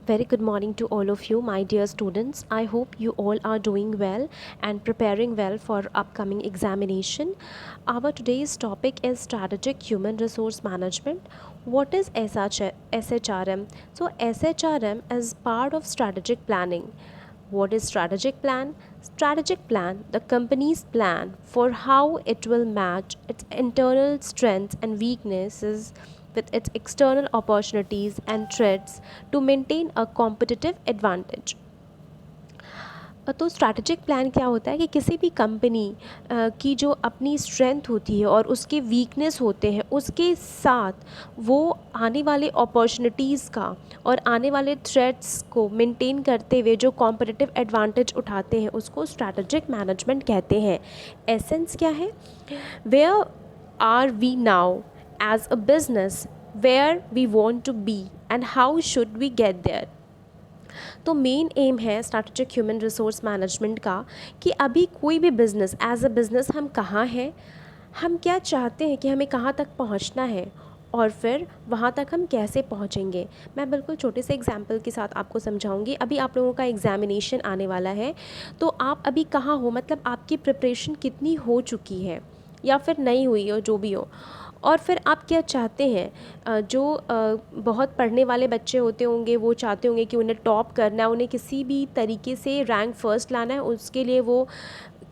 Very good morning to all of you, my dear students. I hope you all are doing well and preparing well for upcoming examination. Our today's topic is strategic human resource management. What is SHRM? So SHRM is part of strategic planning. What is strategic plan? Strategic plan, the company's plan for how it will match its internal strengths and weaknesses with its external opportunities and threats to maintain a competitive advantage. तो strategic plan क्या होता है कि किसी भी company की जो अपनी स्ट्रेंथ होती है और उसके वीकनेस होते हैं उसके साथ वो आने वाले अपॉर्चुनिटीज़ का और आने वाले थ्रेट्स को मेंटेन करते हुए जो कॉम्पिटिटिव एडवांटेज उठाते हैं उसको स्ट्रैटेजिक मैनेजमेंट कहते हैं। एसेंस क्या है? Where are we now as a business, where we want to be and how should we get there. तो मेन एम है स्ट्रैटेजिक ह्यूमन रिसोर्स मैनेजमेंट का कि अभी कोई भी बिज़नेस एज अ बिज़नेस हम कहाँ हैं, हम क्या चाहते हैं कि हमें कहाँ तक पहुँचना है और फिर वहाँ तक हम कैसे पहुँचेंगे। मैं बिल्कुल छोटे से एग्जाम्पल के साथ आपको समझाऊंगी। अभी आप लोगों का एग्ज़ामिनेशन आने वाला है, तो आप अभी कहाँ हो, मतलब आपकी प्रिपरेशन कितनी हो चुकी है या फिर नहीं हुई हो, जो भी हो, और फिर आप क्या चाहते हैं। जो बहुत पढ़ने वाले बच्चे होते होंगे वो चाहते होंगे कि उन्हें टॉप करना है, उन्हें किसी भी तरीके से रैंक फर्स्ट लाना है, उसके लिए वो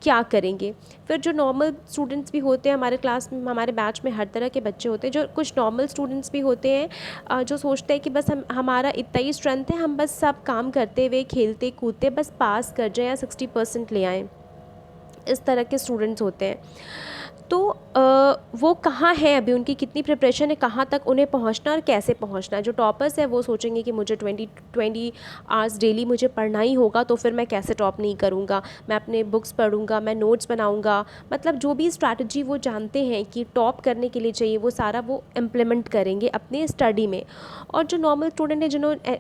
क्या करेंगे। फिर जो नॉर्मल स्टूडेंट्स भी होते हैं हमारे क्लास में, हमारे बैच में हर तरह के बच्चे होते हैं। जो कुछ नॉर्मल स्टूडेंट्स भी होते हैं जो सोचते हैं कि बस हमारा इतना ही स्ट्रेंथ है, हम बस सब काम करते हुए खेलते कूदते बस पास कर जाएँ या 60% ले आएँ। इस तरह के स्टूडेंट्स होते हैं। तो वो कहाँ हैं अभी, उनकी कितनी प्रिपरेशन है, कहाँ तक उन्हें पहुँचना और कैसे पहुँचना है। जो टॉपर्स है वो सोचेंगे कि मुझे 20 आवर्स डेली मुझे पढ़ना ही होगा, तो फिर मैं कैसे टॉप नहीं करूँगा, मैं अपने बुक्स पढ़ूँगा, मैं नोट्स बनाऊँगा। मतलब जो भी स्ट्रैटेजी वो जानते हैं कि टॉप करने के लिए चाहिए, वो सारा वो इम्प्लीमेंट करेंगे अपने स्टडी में। और जो नॉर्मल स्टूडेंट है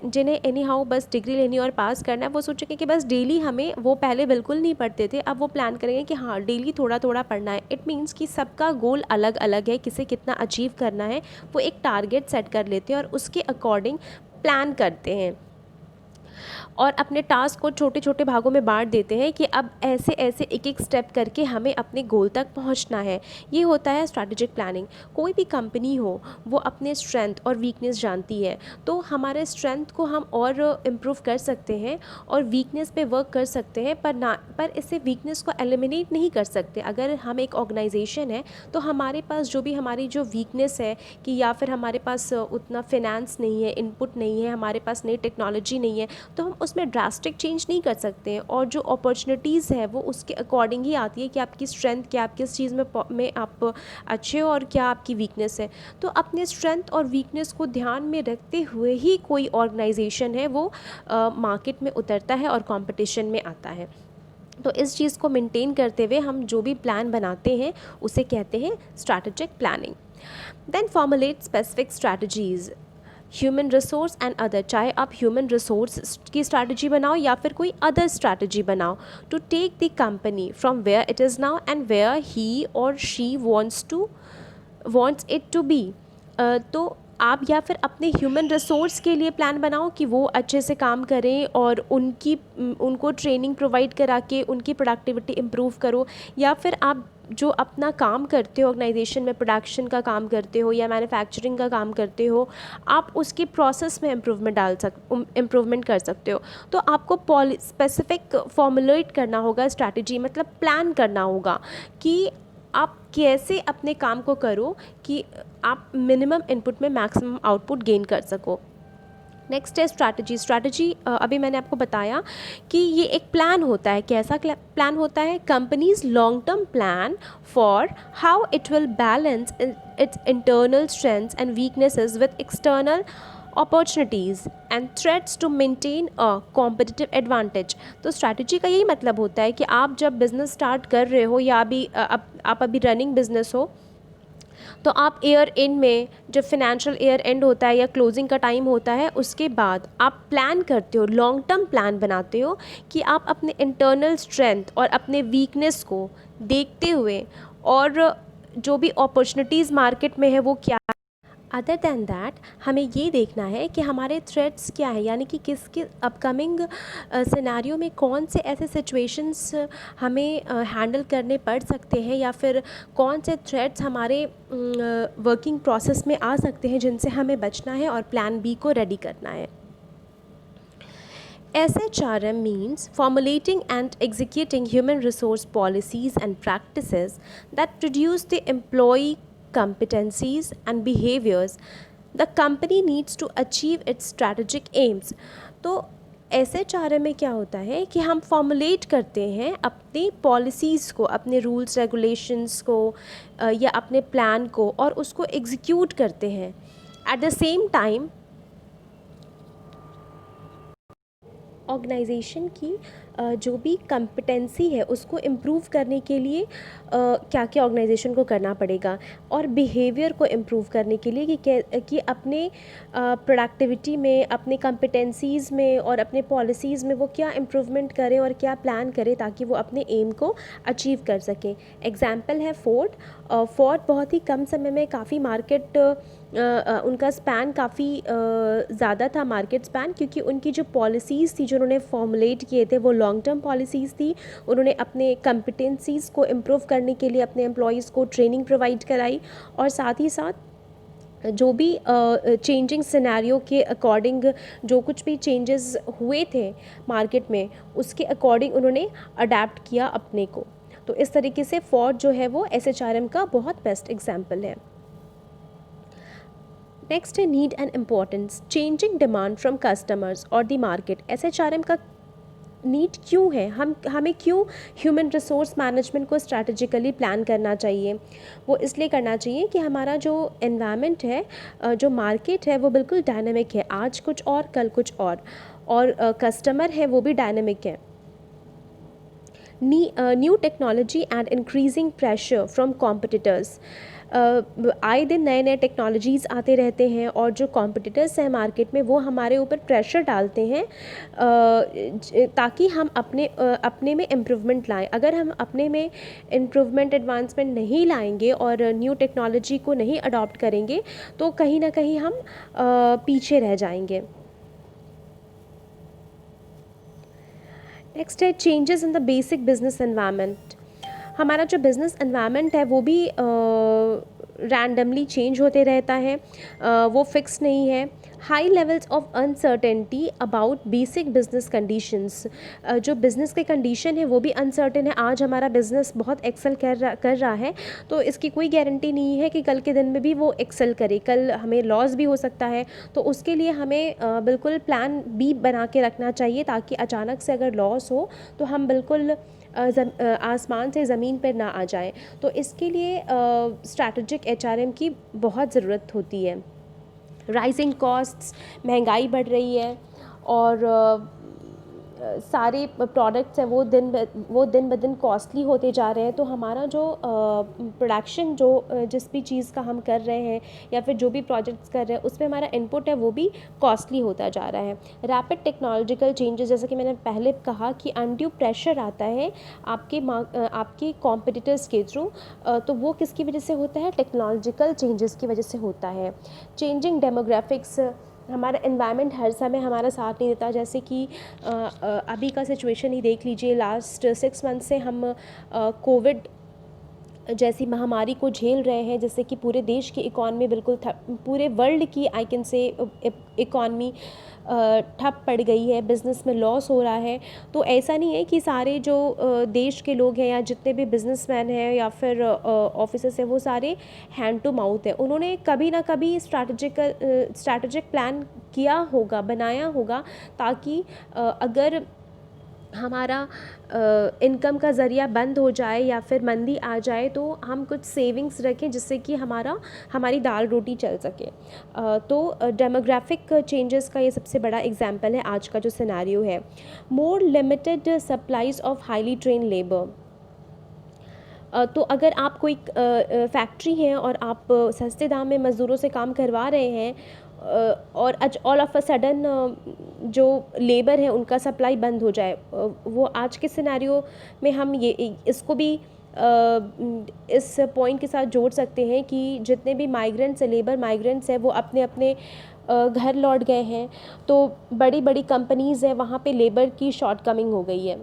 जिन्हें एनी हाउ बस डिग्री लेनी और पास करना है, वो सोचेंगे कि बस डेली हमें, वो पहले बिल्कुल नहीं पढ़ते थे, अब वो प्लान करेंगे कि हाँ डेली थोड़ा थोड़ा पढ़ना है। इट मीन्स कि सबका गोल अलग अलग है, किसे कितना अचीव करना है, वो एक टारगेट सेट कर लेते हैं और उसके अकॉर्डिंग प्लान करते हैं और अपने टास्क को छोटे छोटे भागों में बांट देते हैं कि अब ऐसे ऐसे एक एक स्टेप करके हमें अपने गोल तक पहुंचना है। ये होता है स्ट्रैटेजिक प्लानिंग। कोई भी कंपनी हो वो अपने स्ट्रेंथ और वीकनेस जानती है, तो हमारे स्ट्रेंथ को हम और इम्प्रूव कर सकते हैं और वीकनेस पे वर्क कर सकते हैं, पर इससे वीकनेस को एलिमिनेट नहीं कर सकते। अगर हम एक ऑर्गेनाइजेशन है तो हमारे पास जो भी हमारी जो वीकनेस है कि या फिर हमारे पास उतना फिनेंस नहीं है, इनपुट नहीं है, हमारे पास नई टेक्नोलॉजी नहीं है, तो हम उसमें ड्रास्टिक चेंज नहीं कर सकते हैं। और जो अपॉर्चुनिटीज़ है वो उसके अकॉर्डिंग ही आती है कि आपकी स्ट्रेंथ क्या, आप किस चीज़ में आप अच्छे हो और क्या आपकी वीकनेस है। तो अपने स्ट्रेंथ और वीकनेस को ध्यान में रखते हुए ही कोई ऑर्गेनाइजेशन है वो मार्केट में उतरता है और कंपटीशन में आता है। तो इस चीज़ को मेंटेन करते हुए हम जो भी प्लान बनाते हैं उसे कहते हैं strategic planning. Then formulate specific strategies, human resource and other, चाहे आप ह्यूमन रिसोर्स की स्ट्रैटेजी बनाओ या फिर कोई अदर स्ट्रैटेजी बनाओ, to take the company from where it is now and where he और she wants it to be. तो आप या फिर अपने ह्यूमन रिसोर्स के लिए प्लान बनाओ कि वो अच्छे से काम करें और उनको ट्रेनिंग प्रोवाइड करा के उनकी प्रोडक्टिविटी इम्प्रूव करो। या फिर आप जो अपना काम करते हो ऑर्गेनाइजेशन में, प्रोडक्शन का काम करते हो या मैन्युफैक्चरिंग का काम करते हो, आप उसकी प्रोसेस में इम्प्रूवमेंट कर सकते हो। तो आपको स्पेसिफिक फॉर्मुलेट करना होगा स्ट्रैटेजी, मतलब प्लान करना होगा कि आप कैसे अपने काम को करो कि आप मिनिमम इनपुट में मैक्सिमम आउटपुट गेन कर सको। नेक्स्ट है स्ट्रैटेजी। अभी मैंने आपको बताया कि ये एक प्लान होता है। कैसा प्लान होता है? Companies long term plan for how it will balance its internal strengths and weaknesses with external opportunities and threats to maintain a competitive advantage. तो स्ट्रैटेजी का यही मतलब होता है कि आप जब बिज़नेस स्टार्ट कर रहे हो या आप अभी रनिंग बिजनेस हो, तो आप ईयर एंड में, जब फिनेंशियल ईयर एंड होता है या क्लोजिंग का टाइम होता है, उसके बाद आप प्लान करते हो, लॉन्ग टर्म प्लान बनाते हो कि आप अपने इंटरनल स्ट्रेंथ और अपने वीकनेस को देखते हुए और जो भी अपॉर्चुनिटीज़ मार्केट में है वो क्या अदर दैन दैट हमें ये देखना है कि हमारे थ्रेट्स क्या हैं, यानी कि किसके अपकमिंग सिनेरियो में कौन से ऐसे सिचुएशंस हमें हैंडल करने पड़ सकते हैं, या फिर कौन से थ्रेट्स हमारे वर्किंग प्रोसेस में आ सकते हैं जिनसे हमें बचना है और प्लान बी को रेडी करना है। SHRM means formulating and executing human resource policies and practices that produce the employee competencies and behaviors the company needs to achieve its strategic aims। तो SHRM में क्या होता है कि हम फॉर्मुलेट करते हैं अपने पॉलिसीज़ को, अपने रूल्स रेगुलेशंस को या अपने प्लान को, और उसको एग्जीक्यूट करते हैं। At the same time organisation की जो भी कंपिटेंसी है उसको इम्प्रूव करने के लिए क्या क्या ऑर्गेनाइजेशन को करना पड़ेगा, और बिहेवियर को इम्प्रूव करने के लिए कि अपने प्रोडक्टिविटी में, अपने कंपिटेंसीज़ में और अपने पॉलिसीज़ में वो क्या इम्प्रूवमेंट करें और क्या प्लान करें ताकि वो अपने एम को अचीव कर सकें। एग्जाम्पल है फोर्ड। फोर्ड बहुत ही कम समय में काफ़ी मार्केट उनका स्पैन काफ़ी ज़्यादा था, मार्केट स्पैन, क्योंकि उनकी जो पॉलिसीज़ थी जो उन्होंने फॉर्मुलेट किए थे वो लॉन्ग टर्म पॉलिसीज़ थी। उन्होंने अपने कंपिटेंसीज़ को इम्प्रूव करने के लिए अपने एम्प्लॉयज़ को ट्रेनिंग प्रोवाइड कराई, और साथ ही साथ जो भी चेंजिंग सिनेरियो के अकॉर्डिंग जो कुछ भी चेंजेस हुए थे मार्केट में उसके अकॉर्डिंग उन्होंने अडेप्ट किया अपने को। तो इस तरीके से फोर्ड जो है वो SHRM का बहुत बेस्ट एग्जाम्पल है। नेक्स्ट है need and importance, changing demand from customers और द मार्केट। SHRM का नीड क्यों है, हमें क्यों ह्यूमन रिसोर्स मैनेजमेंट को स्ट्रैटेजिकली प्लान करना चाहिए? वो इसलिए करना चाहिए कि हमारा जो एनवायरनमेंट है, जो मार्केट है वो बिल्कुल डायनामिक है, आज कुछ और कल कुछ और कस्टमर है वो भी डायनामिक है। New technology and increasing pressure from competitors, आए दिन नए नए टेक्नोलॉजीज़ आते रहते हैं और जो कॉम्पिटिटर्स हैं मार्केट में वो हमारे ऊपर प्रेशर डालते हैं ताकि हम अपने में इम्प्रूवमेंट लाएं। अगर हम अपने में इम्प्रूवमेंट एडवांसमेंट नहीं लाएंगे और न्यू टेक्नोलॉजी को नहीं अडॉप्ट करेंगे तो कहीं ना कहीं हम पीछे रह जाएंगे। नेक्स्ट है changes in the basic business environment. हमारा जो बिज़नेस एनवायरनमेंट है वो भी रैंडमली चेंज होते रहता है, वो फिक्स नहीं है। High levels of uncertainty about basic business conditions, जो बिज़नेस के कंडीशन है वो भी अनसर्टेन है। आज हमारा बिज़नेस बहुत एक्सेल कर रहा है तो इसकी कोई गारंटी नहीं है कि कल के दिन में भी वो एक्सेल करे, कल हमें लॉस भी हो सकता है। तो उसके लिए हमें बिल्कुल प्लान बी बना के रखना चाहिए ताकि अचानक से अगर लॉस हो तो हम बिल्कुल आसमान से ज़मीन पर ना आ जाए। तो इसके लिए स्ट्रैटेजिक HRM की बहुत ज़रूरत होती है। राइजिंग कॉस्ट्स, महंगाई बढ़ रही है और सारे प्रोडक्ट्स हैं वो दिन ब दिन कॉस्टली होते जा रहे हैं। तो हमारा जो प्रोडक्शन जो जिस भी चीज़ का हम कर रहे हैं या फिर जो भी प्रोजेक्ट्स कर रहे हैं उसमें हमारा इनपुट है वो भी कॉस्टली होता जा रहा है। रैपिड टेक्नोलॉजिकल चेंजेस, जैसा कि मैंने पहले कहा कि अनड्यू प्रेशर आता है आपके कॉम्पिटिटर्स के थ्रू, तो वो किसकी वजह से होता है? टेक्नोलॉजिकल चेंजेस की वजह से होता है। चेंजिंग डेमोग्राफिक्स, हमारा एनवायरनमेंट हर समय हमारा साथ नहीं देता। जैसे कि अभी का सिचुएशन ही देख लीजिए, लास्ट 6 मंथ से हम कोविड जैसी महामारी को झेल रहे हैं, जिससे कि पूरे देश की इकॉनमी बिल्कुल पूरे वर्ल्ड की आई कैन से इकॉनमी ठप पड़ गई है, बिज़नेस में लॉस हो रहा है। तो ऐसा नहीं है कि सारे जो देश के लोग हैं या जितने भी बिजनेसमैन हैं या फिर ऑफिसर्स हैं वो सारे हैंड टू माउथ हैं। उन्होंने कभी ना कभी स्ट्रैटेजिक प्लान किया होगा, बनाया होगा, ताकि अगर हमारा इनकम का ज़रिया बंद हो जाए या फिर मंदी आ जाए तो हम कुछ सेविंग्स रखें जिससे कि हमारी दाल रोटी चल सके। तो डेमोग्राफिक चेंजेस का ये सबसे बड़ा एग्जांपल है आज का जो सिनेरियो है। More limited supplies of highly train labor, तो अगर आप कोई फैक्ट्री है और आप सस्ते दाम में मज़दूरों से काम करवा रहे हैं और ऑल ऑफ अ सडन जो लेबर है उनका सप्लाई बंद हो जाए, वो आज के सिनेरियो में हम इसको भी इस पॉइंट के साथ जोड़ सकते हैं कि जितने भी माइग्रेंट्स है, लेबर माइग्रेंट्स है, वो अपने अपने घर लौट गए हैं। तो बड़ी बड़ी कंपनीज़ हैं, वहाँ पे लेबर की शॉर्टकमिंग हो गई है।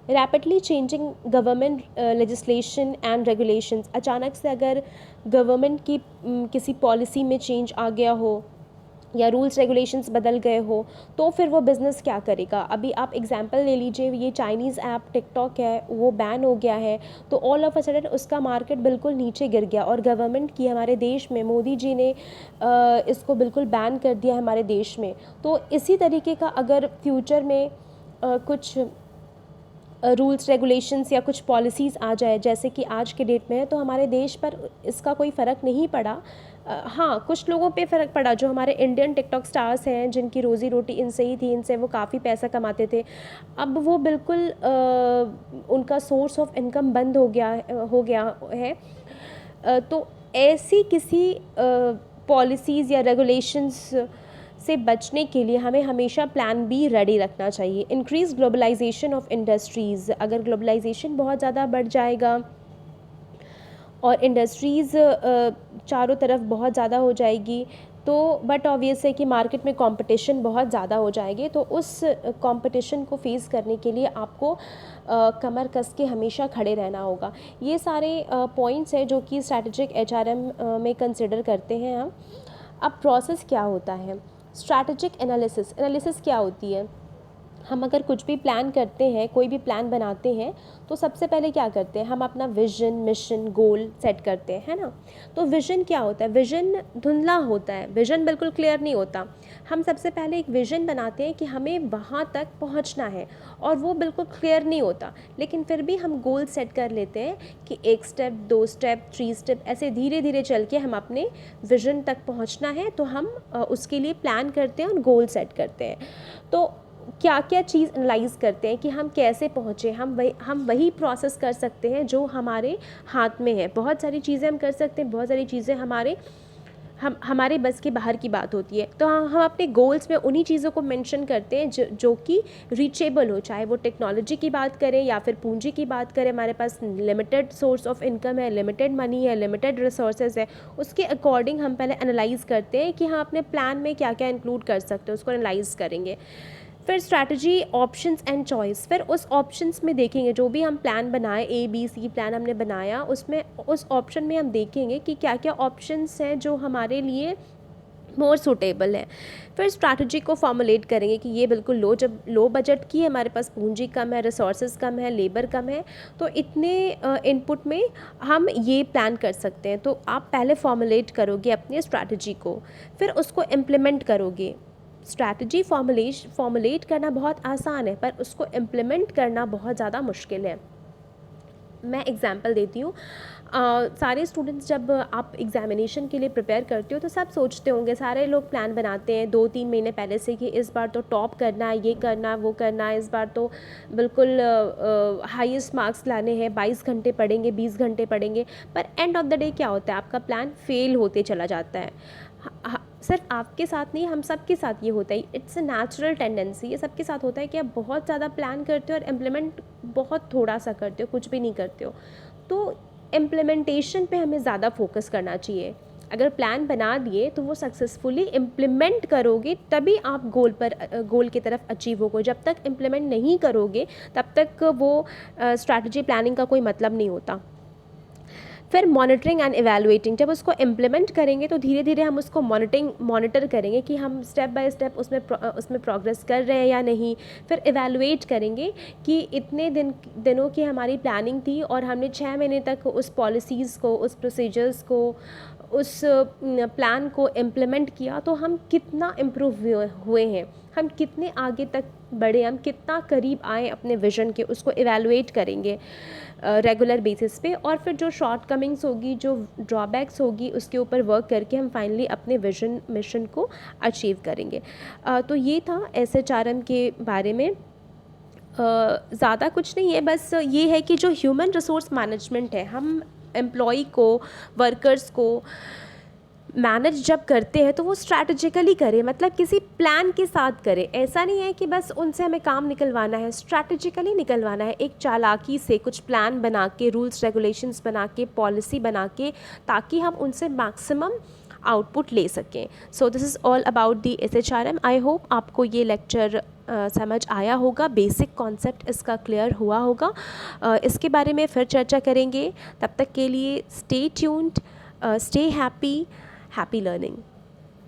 Rapidly changing government legislation and regulations, अचानक से अगर गवर्नमेंट की किसी पॉलिसी में चेंज आ गया हो या रूल्स रेगुलेशंस बदल गए हो, तो फिर वो बिज़नेस क्या करेगा। अभी आप एग्जांपल ले लीजिए, ये चाइनीज़ ऐप टिकटॉक है, वो बैन हो गया है, तो ऑल ऑफ अ सडन उसका मार्केट बिल्कुल नीचे गिर गया। और गवर्नमेंट की, हमारे देश में मोदी जी ने इसको बिल्कुल बैन कर दिया हमारे देश में। तो इसी तरीके का अगर फ्यूचर में कुछ रूल्स रेगुलेशंस या कुछ पॉलिसीज़ आ जाए जैसे कि आज के डेट में है, तो हमारे देश पर इसका कोई फ़र्क नहीं पड़ा। हाँ, कुछ लोगों पे फ़र्क पड़ा, जो हमारे इंडियन टिकटॉक स्टार्स हैं, जिनकी रोज़ी रोटी इनसे ही थी, इनसे वो काफ़ी पैसा कमाते थे। अब वो बिल्कुल उनका सोर्स ऑफ इनकम बंद हो गया है। तो ऐसी किसी पॉलिसीज़ या रेगुलेशंस से बचने के लिए हमें हमेशा प्लान बी रेडी रखना चाहिए। इंक्रीज ग्लोबलाइजेशन ऑफ इंडस्ट्रीज़, अगर ग्लोबलाइजेशन बहुत ज़्यादा बढ़ जाएगा और इंडस्ट्रीज़ चारों तरफ बहुत ज़्यादा हो जाएगी, तो बट ऑब्वियस है कि मार्केट में कंपटीशन बहुत ज़्यादा हो जाएगी। तो उस कंपटीशन को फेस करने के लिए आपको कमर कस के हमेशा खड़े रहना होगा। ये सारे पॉइंट्स हैं जो कि स्ट्रैटेजिक एचआरएम में कंसिडर करते हैं हम। अब प्रोसेस क्या होता है, स्ट्रैटेजिक एनालिसिस क्या होती है। हम अगर कुछ भी प्लान करते हैं, कोई भी प्लान बनाते हैं, तो सबसे पहले क्या करते हैं, हम अपना विजन, मिशन, गोल सेट करते हैं, है ना। तो विजन क्या होता है, विजन धुंधला होता है, विजन बिल्कुल क्लियर नहीं होता। हम सबसे पहले एक विजन बनाते हैं कि हमें वहाँ तक पहुँचना है, और वो बिल्कुल क्लियर नहीं होता, लेकिन फिर भी हम गोल सेट कर लेते हैं कि 1 स्टेप, 2 स्टेप, 3 स्टेप, ऐसे धीरे धीरे चल के हम अपने विजन तक पहुँचना है। तो हम उसके लिए प्लान करते हैं और गोल सेट करते हैं। तो क्या क्या चीज़ एनालाइज़ करते हैं कि हम कैसे पहुँचे, हम वही प्रोसेस कर सकते हैं जो हमारे हाथ में है। बहुत सारी चीज़ें हम कर सकते हैं, बहुत सारी चीज़ें हमारे बस के बाहर की बात होती है। तो हम अपने गोल्स में उन्हीं चीज़ों को मेंशन करते हैं जो कि रीचेबल हो, चाहे वो टेक्नोलॉजी की बात करें या फिर पूंजी की बात करें। हमारे पास लिमिटेड सोर्स ऑफ इनकम है, लिमिटेड मनी है, लिमिटेड रिसोर्सेज है, उसके अकॉर्डिंग हम पहले एनालाइज़ करते हैं कि हम अपने प्लान में क्या क्या इंक्लूड कर सकते हैं, उसको एनालाइज़ करेंगे। फिर स्ट्रैटेजी, ऑप्शंस एंड चॉइस, फिर उस ऑप्शंस में देखेंगे, जो भी हम प्लान बनाए, ABC प्लान हमने बनाया, उसमें उस ऑप्शन में हम देखेंगे कि क्या क्या ऑप्शंस हैं जो हमारे लिए मोर सूटेबल है। फिर स्ट्रैटेजी को फॉर्मुलेट करेंगे कि ये बिल्कुल लो बजट की है, हमारे पास पूंजी कम है, रिसोर्सेज कम है, लेबर कम है, तो इतने इनपुट में हम ये प्लान कर सकते हैं। तो आप पहले फॉर्मुलेट करोगे अपनी स्ट्रैटेजी को, फिर उसको इम्प्लीमेंट करोगे। स्ट्रैटेजी फॉर्मुलेट करना बहुत आसान है, पर उसको इम्प्लीमेंट करना बहुत ज़्यादा मुश्किल है। मैं एग्जांपल देती हूँ। सारे स्टूडेंट्स, जब आप एग्जामिनेशन के लिए प्रिपेयर करते हो, तो सब सोचते होंगे, सारे लोग प्लान बनाते हैं 2-3 महीने पहले से कि इस बार तो टॉप करना है, ये करना है, वो करना है, इस बार तो बिल्कुल हाईएस्ट मार्क्स लाने हैं, 22 घंटे पढ़ेंगे, 20 घंटे पढ़ेंगे। पर एंड ऑफ द डे क्या होता है, आपका प्लान फेल होते चला जाता है। सिर्फ आपके साथ नहीं, हम सब के साथ ये होता है। इट्स अ नेचुरल टेंडेंसी, ये सबके साथ होता है कि आप बहुत ज़्यादा प्लान करते हो और इम्प्लीमेंट बहुत थोड़ा सा करते हो, कुछ भी नहीं करते हो। तो इम्प्लीमेंटेशन पे हमें ज़्यादा फोकस करना चाहिए। अगर प्लान बना दिए तो वो सक्सेसफुली इम्प्लीमेंट करोगे, तभी आप गोल की तरफ अचीव होगे। जब तक इम्प्लीमेंट नहीं करोगे, तब तक वो स्ट्रैटेजी प्लानिंग का कोई मतलब नहीं होता। फिर मॉनिटरिंग एंड एवेलुएटिंग, जब उसको इम्प्लीमेंट करेंगे तो धीरे धीरे हम उसको मॉनिटर करेंगे कि हम स्टेप बाय स्टेप उसमें प्रोग्रेस कर रहे हैं या नहीं। फिर एवेलुएट करेंगे कि इतने दिनों की हमारी प्लानिंग थी और हमने 6 महीने तक उस पॉलिसीज़ को, उस प्रोसीजर्स को, उस प्लान को इम्प्लीमेंट किया, तो हम कितना इम्प्रूव हुए हैं, हम कितने आगे तक बढ़े, हम कितना करीब आए अपने विजन के, उसको इवेलुएट करेंगे रेगुलर बेसिस पे। और फिर जो शॉर्ट कमिंग्स होगी, जो ड्रॉबैक्स होगी, उसके ऊपर वर्क करके हम फाइनली अपने विजन मिशन को अचीव करेंगे। तो ये था SHRM के बारे में। ज़्यादा कुछ नहीं है, बस ये है कि जो ह्यूमन रिसोर्स मैनेजमेंट है, हम एम्प्लॉई को, वर्कर्स को मैनेज जब करते हैं तो वो स्ट्रैटेजिकली करें, मतलब किसी प्लान के साथ करें। ऐसा नहीं है कि बस उनसे हमें काम निकलवाना है, स्ट्रैटेजिकली निकलवाना है, एक चालाकी से कुछ प्लान बना के, रूल्स रेगुलेशंस बना के, पॉलिसी बना के, ताकि हम उनसे मैक्सिमम आउटपुट ले सकें। So this is all about the SHRM। I hope आपको ये लेक्चर समझ आया होगा, बेसिक कॉन्सेप्ट इसका क्लियर हुआ होगा। इसके बारे में फिर चर्चा करेंगे। तब तक के लिए stay tuned, stay happy, happy learning.